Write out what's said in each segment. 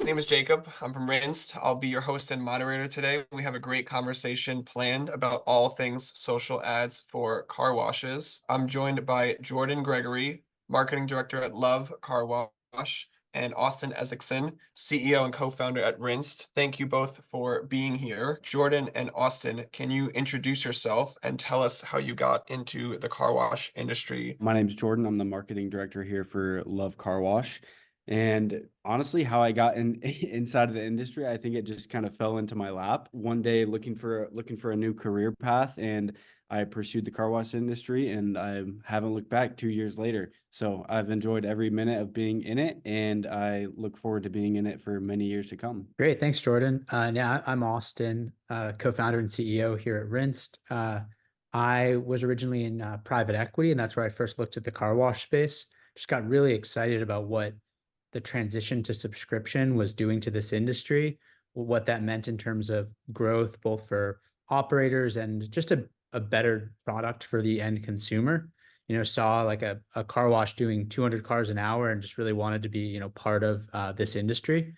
name is Jacob. I'm from Rinsed. I'll be your host and moderator today. We have a great conversation planned about all things social ads for car washes. I'm joined by Jordan Gregory, marketing director at Luv Car Wash, and Austin Esecson, CEO and co-founder at Rinsed. Thank you both for being here. Jordan and Austin, can you introduce yourself and tell us how you got into the car wash industry? My name's Jordan. I'm the marketing director here for Luv Car Wash. And honestly, how I got in inside of the industry, I think it just kind of fell into my lap. One day looking for a new career path, and I pursued the car wash industry, and I haven't looked back 2 years later. So I've enjoyed every minute of being in it, and I look forward to being in it for many years to come. Great. Thanks, Jordan. Yeah, I'm Austin, co-founder and CEO here at Rinsed. I was originally in private equity, and that's where I first looked at the car wash space. Just got really excited about what the transition to subscription was doing to this industry, what that meant in terms of growth, both for operators and just a better product for the end consumer. Saw like a car wash doing 200 cars an hour and just really wanted to be, part of this industry.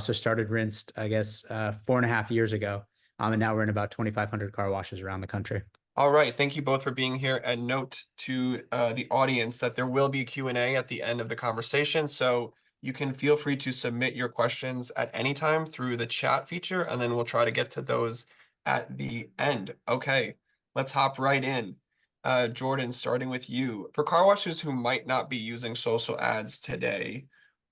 So started Rinsed, I guess, 4.5 years ago. And now we're in about 2,500 car washes around the country. All right, thank you both for being here. And note to the audience that there will be a Q&A at the end of the conversation, so you can feel free to submit your questions at any time through the chat feature, and then we'll try to get to those at the end. Okay, let's hop right in. Jordan, starting with you. For car washers who might not be using social ads today,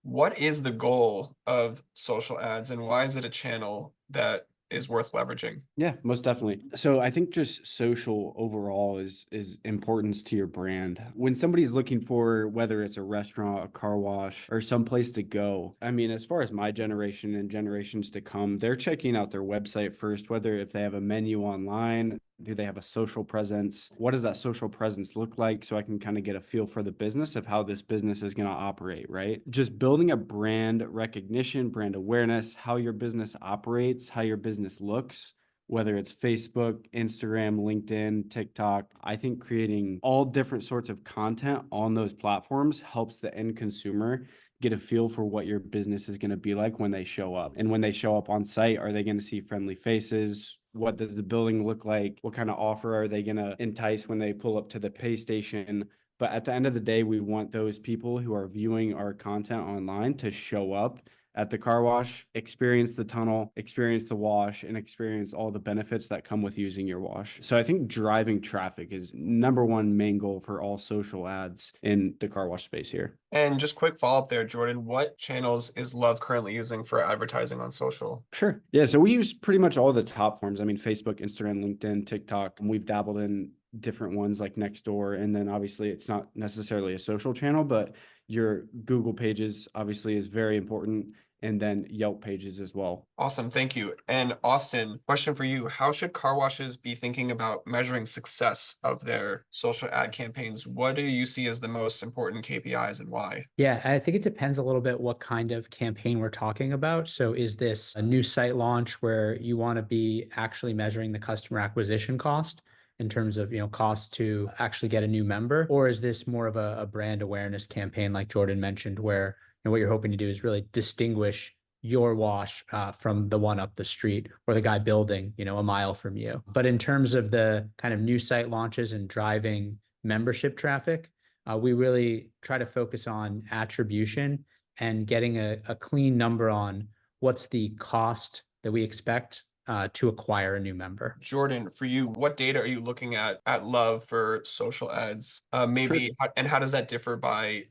what is the goal of social ads, and why is it a channel that is worth leveraging? Yeah, most definitely. So I think just social overall is importance to your brand. When somebody's looking for whether it's a restaurant, a car wash, or some place to go, I mean, as far as my generation and generations to come, they're checking out their website first, whether if they have a menu online, do they have a social presence? What does that social presence look like? So I can kind of get a feel for the business of how this business is going to operate, right? Just building a brand recognition, brand awareness, how your business operates, how your business looks, whether it's Facebook, Instagram, LinkedIn, TikTok. I think creating all different sorts of content on those platforms helps the end consumer get a feel for what your business is going to be like when they show up. And when they show up on site, are they going to see friendly faces? What does the building look like? What kind of offer are they going to entice when they pull up to the pay station? But at the end of the day, we want those people who are viewing our content online to show up at the car wash, experience the tunnel, experience the wash, and experience all the benefits that come with using your wash. So I think driving traffic is number one main goal for all social ads in the car wash space here. And just quick follow-up there, Jordan, what channels is Love currently using for advertising on social? Sure. Yeah. So we use pretty much all the top forms. I mean, Facebook, Instagram, LinkedIn, TikTok. And we've dabbled in different ones like Nextdoor. And then obviously it's not necessarily a social channel, but your Google pages obviously is very important. And then Yelp pages as well. Awesome. Thank you. And Austin, question for you. How should car washes be thinking about measuring success of their social ad campaigns? What do you see as the most important KPIs and why? Yeah, I think it depends a little bit what kind of campaign we're talking about. So is this a new site launch where you want to be actually measuring the customer acquisition cost in terms of, cost to actually get a new member? Or is this more of a brand awareness campaign like Jordan mentioned, where what you're hoping to do is really distinguish your wash from the one up the street or the guy building, a mile from you. But in terms of the kind of new site launches and driving membership traffic, we really try to focus on attribution and getting a clean number on what's the cost that we expect to acquire a new member. Jordan, for you, what data are you looking at Love for social ads? Sure. And how does that differ by,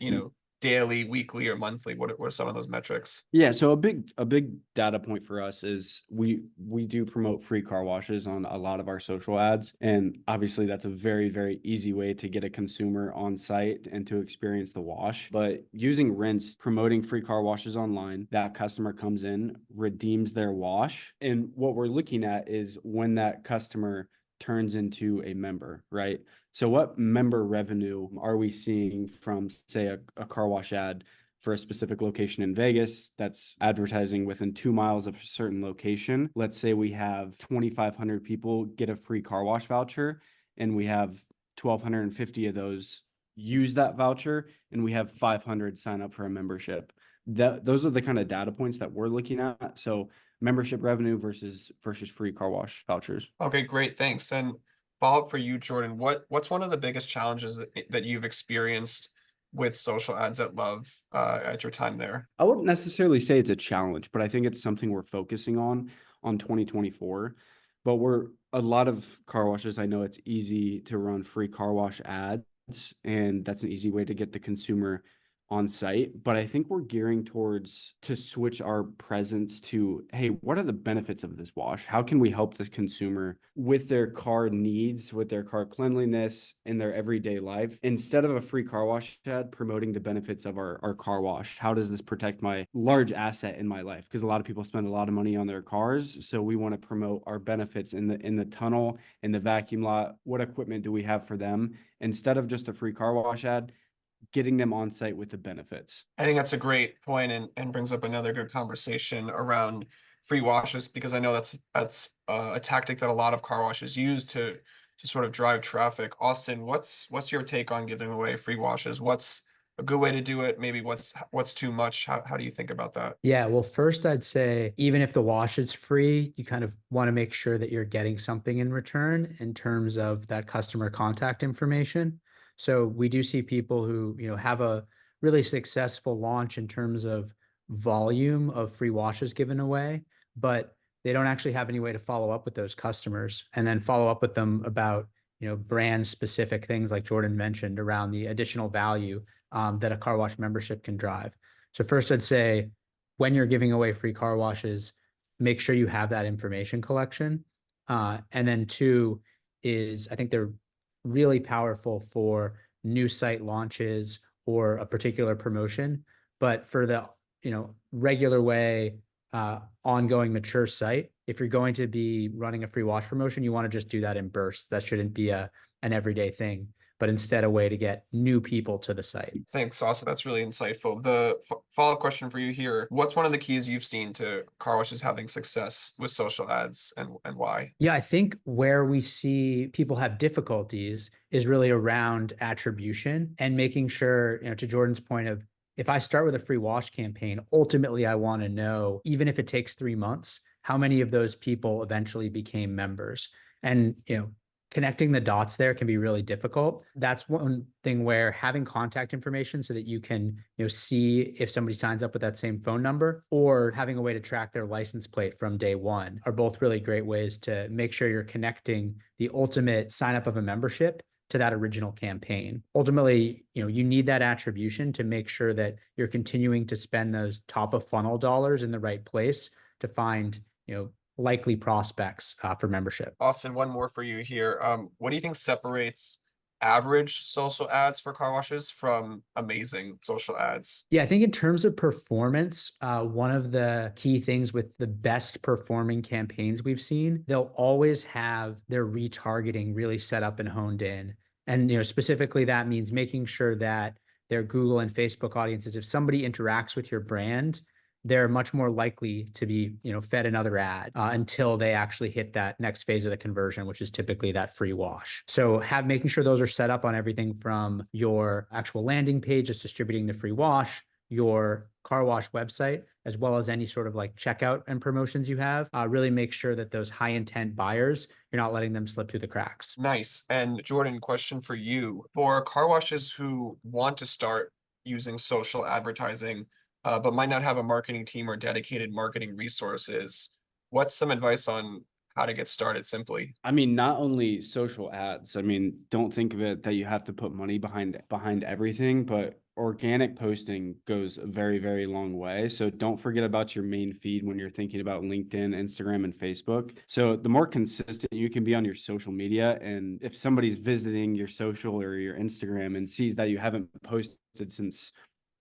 daily, weekly, or monthly? What are some of those metrics? Yeah, so a big data point for us is we do promote free car washes on a lot of our social ads, and obviously that's a very, very easy way to get a consumer on site and to experience the wash. But using Rinse, promoting free car washes online, that customer comes in, redeems their wash, and what we're looking at is when that customer turns into a member, right? So what member revenue are we seeing from, say, a car wash ad for a specific location in Vegas that's advertising within 2 miles of a certain location? Let's say we have 2,500 people get a free car wash voucher, and we have 1,250 of those use that voucher, and we have 500 sign up for a membership. Those are the kind of data points that we're looking at. So membership revenue versus free car wash vouchers. Okay, great, thanks. And follow up for you, Jordan. What's one of the biggest challenges that you've experienced with social ads at Love at your time there? I wouldn't necessarily say it's a challenge, but I think it's something we're focusing on 2024. But we're a lot of car washes. I know it's easy to run free car wash ads, and that's an easy way to get the consumer on site. But I think we're gearing towards to switch our presence to, hey, what are the benefits of this wash? How can we help this consumer with their car needs, with their car cleanliness in their everyday life? Instead of a free car wash ad promoting the benefits of our car wash, how does this protect my large asset in my life? Because a lot of people spend a lot of money on their cars. So we want to promote our benefits in the tunnel, in the vacuum lot. What equipment do we have for them? Instead of just a free car wash ad, getting them on site with the benefits. I think that's a great point and brings up another good conversation around free washes, because I know that's a tactic that a lot of car washes use to sort of drive traffic. Austin, what's your take on giving away free washes? What's a good way to do it? Maybe what's too much? How do you think about that? Yeah, well, first I'd say even if the wash is free, you kind of want to make sure that you're getting something in return in terms of that customer contact information. So we do see people who, have a really successful launch in terms of volume of free washes given away, but they don't actually have any way to follow up with those customers and then follow up with them about, brand specific things like Jordan mentioned around the additional value that a car wash membership can drive. So first I'd say, when you're giving away free car washes, make sure you have that information collection. And then two is I think they're really powerful for new site launches or a particular promotion. But for the, regular way, ongoing mature site, if you're going to be running a free wash promotion, you want to just do that in bursts. That shouldn't be an everyday thing, but instead a way to get new people to the site. Thanks, Austin. That's really insightful. The follow-up question for you here: what's one of the keys you've seen to car washes having success with social ads, and why? Yeah, I think where we see people have difficulties is really around attribution and making sure, to Jordan's point of, if I start with a free wash campaign, ultimately I want to know, even if it takes 3 months, how many of those people eventually became members. And, connecting the dots there can be really difficult. That's one thing where having contact information so that you can, see if somebody signs up with that same phone number, or having a way to track their license plate from day one, are both really great ways to make sure you're connecting the ultimate sign up of a membership to that original campaign. Ultimately, you need that attribution to make sure that you're continuing to spend those top of funnel dollars in the right place to find, likely prospects for membership. Austin, one more for you here. What do you think separates average social ads for car washes from amazing social ads? Yeah, I think in terms of performance, one of the key things with the best performing campaigns we've seen, they'll always have their retargeting really set up and honed in. And specifically that means making sure that their Google and Facebook audiences, if somebody interacts with your brand, they're much more likely to be, fed another ad until they actually hit that next phase of the conversion, which is typically that free wash. So making sure those are set up on everything from your actual landing page that's distributing the free wash, your car wash website, as well as any sort of like checkout and promotions you have. Really make sure that those high intent buyers, you're not letting them slip through the cracks. Nice. And Jordan, question for you. For car washes who want to start using social advertising, but might not have a marketing team or dedicated marketing resources, what's some advice on how to get started simply? I mean, not only social ads. I mean, don't think of it that you have to put money behind everything, but organic posting goes a very, very long way. So don't forget about your main feed when you're thinking about LinkedIn, Instagram, and Facebook. So the more consistent you can be on your social media, and if somebody's visiting your social or your Instagram and sees that you haven't posted since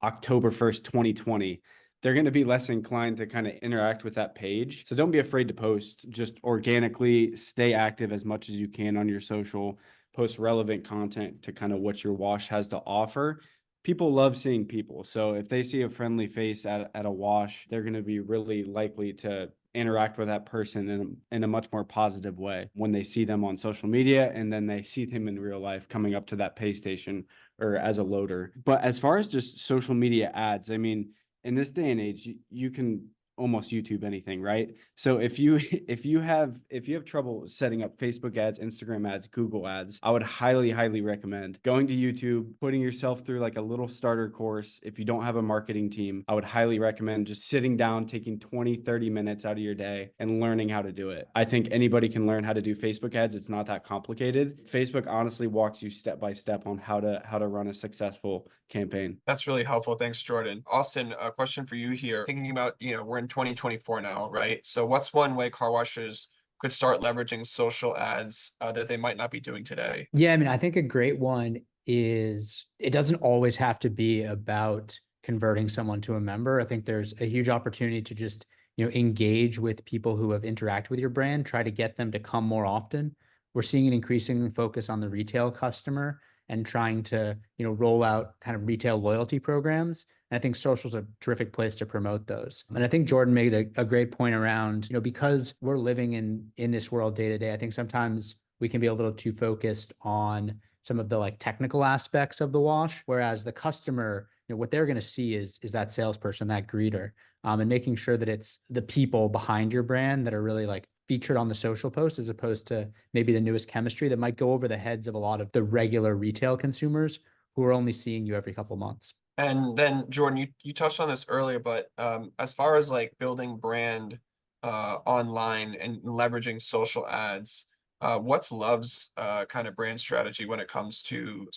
October 1st, 2020, they're going to be less inclined to kind of interact with that page. So don't be afraid to post. Just organically stay active as much as you can on your social, post relevant content to kind of what your wash has to offer. People love seeing people. So if they see a friendly face at a wash, they're going to be really likely to interact with that person in a much more positive way when they see them on social media and then they see them in real life coming up to that pay station or as a loader. But as far as just social media ads, I mean, in this day and age, you can almost YouTube anything, right? So if you if you have trouble setting up Facebook ads, Instagram ads, Google ads, I would highly recommend going to YouTube, putting yourself through like a little starter course. If you don't have a marketing team, I would highly recommend just sitting down, taking 20-30 minutes out of your day and learning how to do it. I think anybody can learn how to do Facebook ads. It's not that complicated. Facebook honestly walks you step by step on how to run a successful campaign. That's really helpful. Thanks, Jordan. Austin, a question for you here. Thinking about, we're in 2024 now, right? So what's one way car washers could start leveraging social ads that they might not be doing today? Yeah, I mean, I think a great one is it doesn't always have to be about converting someone to a member. I think there's a huge opportunity to just, engage with people who have interacted with your brand, try to get them to come more often. We're seeing an increasing focus on the retail customer and trying to, roll out kind of retail loyalty programs. And I think social is a terrific place to promote those. And I think Jordan made a great point around, because we're living in this world day to day, I think sometimes we can be a little too focused on some of the like technical aspects of the wash, whereas the customer, what they're going to see is that salesperson, that greeter, and making sure that it's the people behind your brand that are really like featured on the social post, as opposed to maybe the newest chemistry that might go over the heads of a lot of the regular retail consumers who are only seeing you every couple months. And then Jordan, you touched on this earlier, but as far as like building brand online and leveraging social ads, what's Love's kind of brand strategy when it comes to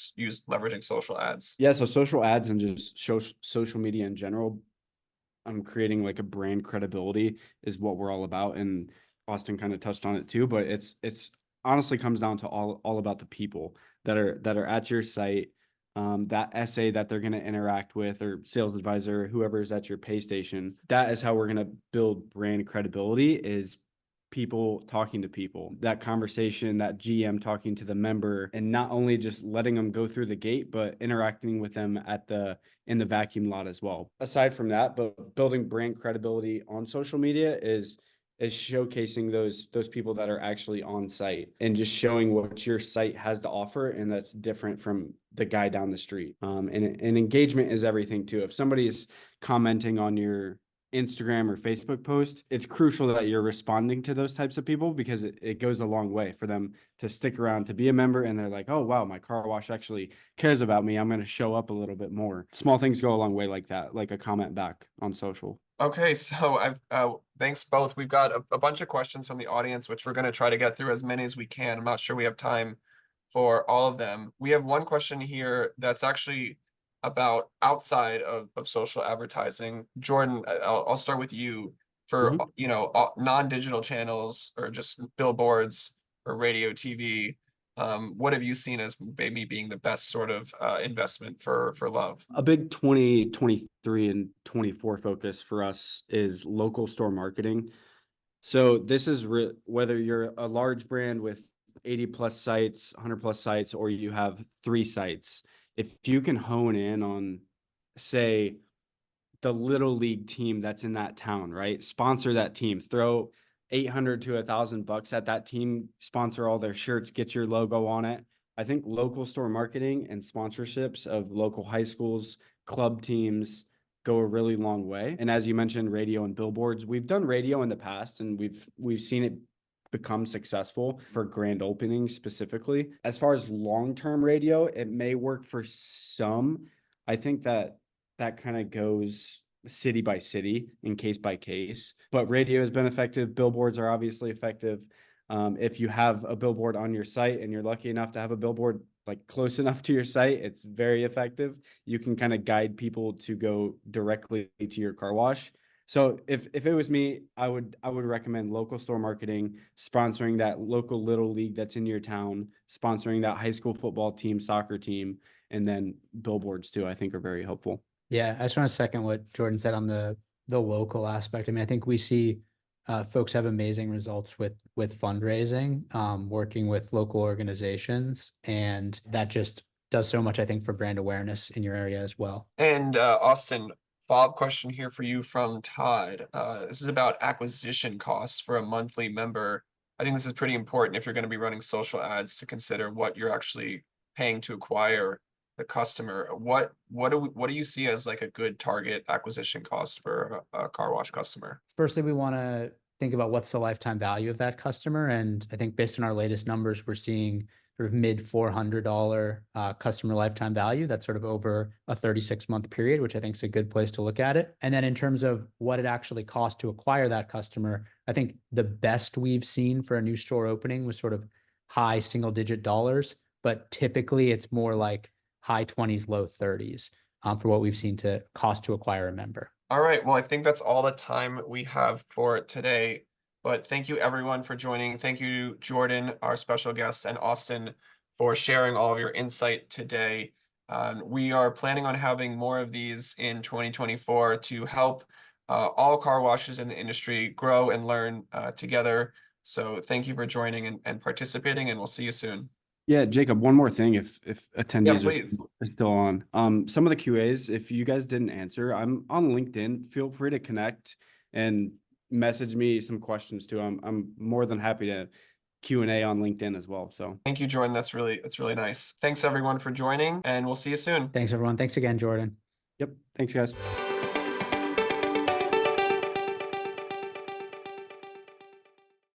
leveraging social ads? Yeah, so social ads and just social media in general, creating like a brand credibility is what we're all about. And Austin kind of touched on it too, but it's honestly comes down to all about the people that are at your site, that essay that they're going to interact with, or sales advisor, whoever is at your pay station. That is how we're going to build brand credibility, is people talking to people, that conversation, that GM talking to the member, and not only just letting them go through the gate, but interacting with them in the vacuum lot as well. Aside from that, but building brand credibility on social media is showcasing those people that are actually on site and just showing what your site has to offer, and that's different from the guy down the street. And engagement is everything too. If somebody's commenting on your Instagram or Facebook post, it's crucial that you're responding to those types of people, because it goes a long way for them to stick around, to be a member, and they're like, oh wow, my car wash actually cares about me. I'm going to show up a little bit more. Small things go a long way like that, like a comment back on social. Okay, so thanks both. We've got a bunch of questions from the audience, which we're going to try to get through as many as we can. I'm not sure we have time for all of them. We have one question here that's actually about outside of social advertising. Jordan, I'll start with you for, non-digital channels or just billboards or radio, TV. What have you seen as maybe being the best sort of investment for Love? A big 2023 and 24 focus for us is local store marketing. So this is whether you're a large brand with 80 plus sites, 100 plus sites, or you have 3 sites. If you can hone in on, say, the little league team that's in that town, right? Sponsor that team, throw 800 to $1,000 at that team, sponsor all their shirts, get your logo on it. I think local store marketing and sponsorships of local high schools, club teams go a really long way. And as you mentioned, radio and billboards, we've done radio in the past, and we've seen it become successful for grand openings specifically. As far as long-term radio, it may work for some. I think that kind of goes city by city and case by case, but radio has been effective. Billboards are obviously effective. If you have a billboard on your site and you're lucky enough to have a billboard like close enough to your site, it's very effective. You can kind of guide people to go directly to your car wash. So if it was me, I would recommend local store marketing, sponsoring that local little league that's in your town, sponsoring that high school football team, soccer team, and then billboards too, I think are very helpful. Yeah, I just want to second what Jordan said on the local aspect. I mean, I think we see folks have amazing results with fundraising, working with local organizations, and that just does so much, I think, for brand awareness in your area as well. And Austin, follow-up question here for you from Todd. This is about acquisition costs for a monthly member. I think this is pretty important if you're going to be running social ads to consider what you're actually paying to acquire the customer. What do you see as like a good target acquisition cost for a car wash customer? Firstly, we want to think about what's the lifetime value of that customer. And I think based on our latest numbers, we're seeing sort of mid $400 customer lifetime value. That's sort of over a 36-month period, which I think is a good place to look at it. And then in terms of what it actually costs to acquire that customer, I think the best we've seen for a new store opening was sort of high single-digit dollars, but typically it's more like high 20s, low 30s for what we've seen to cost to acquire a member. All right. Well, I think that's all the time we have for today. But thank you everyone for joining. Thank you, Jordan, our special guest, and Austin for sharing all of your insight today. We are planning on having more of these in 2024 to help all car washes in the industry grow and learn together. So thank you for joining and participating, and we'll see you soon. Yeah, Jacob, one more thing if Yeah, attendees please. are still on. Some of the QAs, if you guys didn't answer, I'm on LinkedIn. Feel free to connect and message me some questions too. I'm more than happy to Q&A on LinkedIn as well. So Thank you, Jordan. That's really nice. Thanks everyone for joining, and we'll see you soon. Thanks, everyone. Thanks again, Jordan. yep, thanks guys.